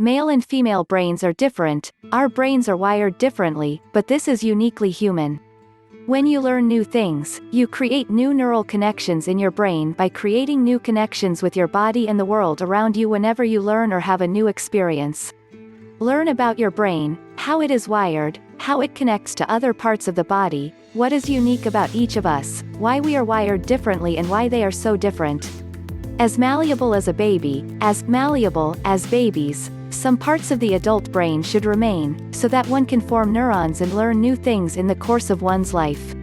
Male and female brains are different, our brains are wired differently, but this is uniquely human. When you learn new things, you create new neural connections in your brain by creating new connections with your body and the world around you whenever you learn or have a new experience. Learn about your brain, how it is wired, how it connects to other parts of the body, what is unique about each of us, why we are wired differently and why they are so different. As malleable as a baby, as malleable as babies, some parts of the adult brain should remain, so that one can form neurons and learn new things in the course of one's life.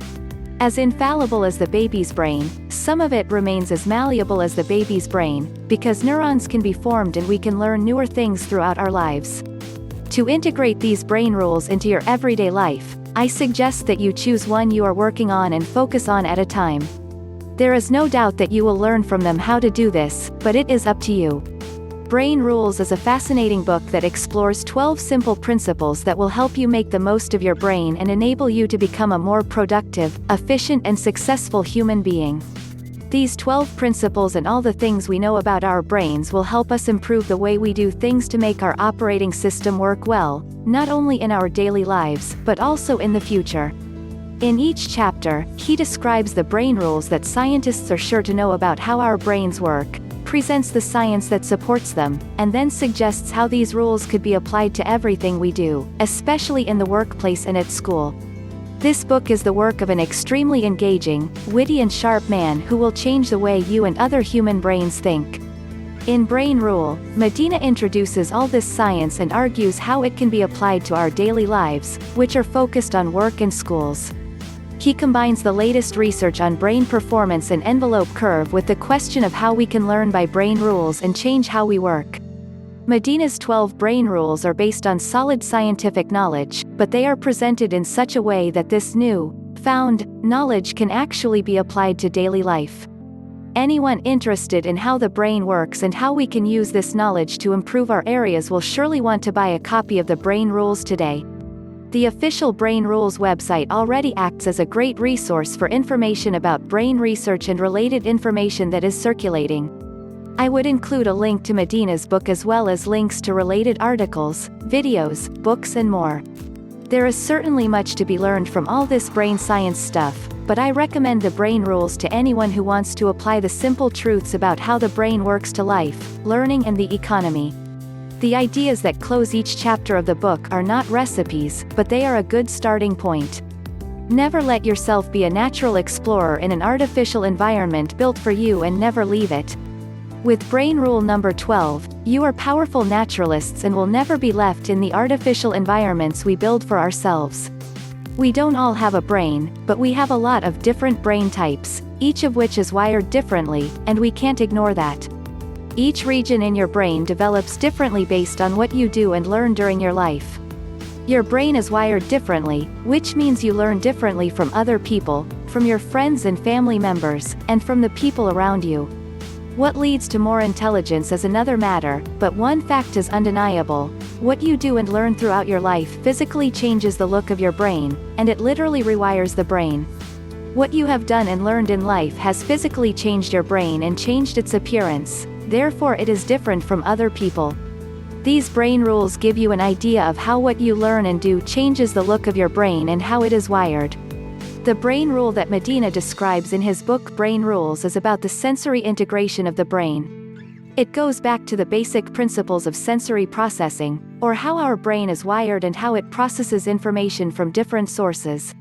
As infallible as the baby's brain, some of it remains as malleable as the baby's brain, because neurons can be formed and we can learn newer things throughout our lives. To integrate these brain rules into your everyday life, I suggest that you choose one you are working on and focus on at a time. There is no doubt that you will learn from them how to do this, but it is up to you. Brain Rules is a fascinating book that explores 12 simple principles that will help you make the most of your brain and enable you to become a more productive, efficient and successful human being. These 12 principles and all the things we know about our brains will help us improve the way we do things to make our operating system work well, not only in our daily lives, but also in the future. In each chapter, he describes the brain rules that scientists are sure to know about how our brains work, presents the science that supports them, and then suggests how these rules could be applied to everything we do, especially in the workplace and at school. This book is the work of an extremely engaging, witty and sharp man who will change the way you and other human brains think. In Brain Rule, Medina introduces all this science and argues how it can be applied to our daily lives, which are focused on work and schools. He combines the latest research on brain performance and envelope curve with the question of how we can learn by brain rules and change how we work. Medina's 12 brain rules are based on solid scientific knowledge, but they are presented in such a way that this found knowledge can actually be applied to daily life. Anyone interested in how the brain works and how we can use this knowledge to improve our areas will surely want to buy a copy of the Brain Rules today. The official Brain Rules website already acts as a great resource for information about brain research and related information that is circulating. I would include a link to Medina's book as well as links to related articles, videos, books and more. There is certainly much to be learned from all this brain science stuff, but I recommend the Brain Rules to anyone who wants to apply the simple truths about how the brain works to life, learning and the economy. The ideas that close each chapter of the book are not recipes, but they are a good starting point. Never let yourself be a natural explorer in an artificial environment built for you and never leave it. With Brain Rule number 12, you are powerful naturalists and will never be left in the artificial environments we build for ourselves. We don't all have a brain, but we have a lot of different brain types, each of which is wired differently, and we can't ignore that. Each region in your brain develops differently based on what you do and learn during your life. Your brain is wired differently, which means you learn differently from other people, from your friends and family members, and from the people around you. What leads to more intelligence is another matter, but one fact is undeniable: what you do and learn throughout your life physically changes the look of your brain, and it literally rewires the brain. What you have done and learned in life has physically changed your brain and changed its appearance, therefore it is different from other people. These brain rules give you an idea of how what you learn and do changes the look of your brain and how it is wired. The brain rule that Medina describes in his book Brain Rules is about the sensory integration of the brain. It goes back to the basic principles of sensory processing, or how our brain is wired and how it processes information from different sources.